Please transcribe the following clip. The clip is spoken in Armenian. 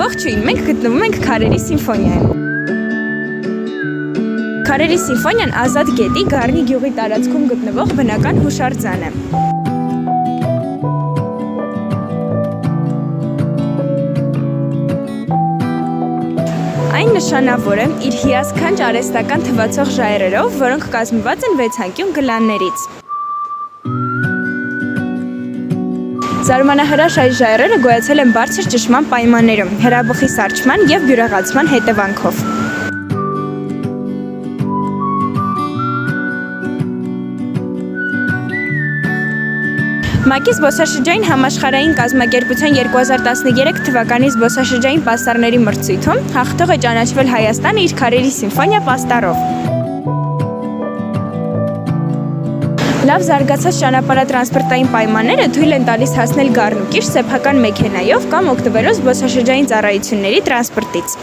Ողջույն, մենք գտնվում ենք Քարերի սիմֆոնիայում։ Քարերի սիմֆոնիան Ազատ գետի Գառնի գյուղի տարածքում գտնվող բնական հուշարձան է։ Այն նշանավոր է իր հիասքանչ արհեստական թվացող ժայռերով, որոնք կազմված են 6 գլաններից։ Զարմանահրաշ այս ժայռերը գոյացել են բարձր ճնշման պայմաններում, հրաբխի սառչման և բյուրեղացման հետևանքով։ ՄԱԿ-ի զբոսաշրջային համաշխարհային կազմակերպության 2013 թվականի զբոսաշրջային պաստառների մրցույթում հաղթող է ճանաչվել Հայաստանը իր Քարերի սիմֆոնիա պաստառով։ Լավ զարգացած ճանապարհատրանսպորտային պայմանները թույլ են տալիս հասնել Գառնուկիր սեփական մեքենայով կամ օգտվելով զբոսաշրջային ծառայությունների տրանսպորտից։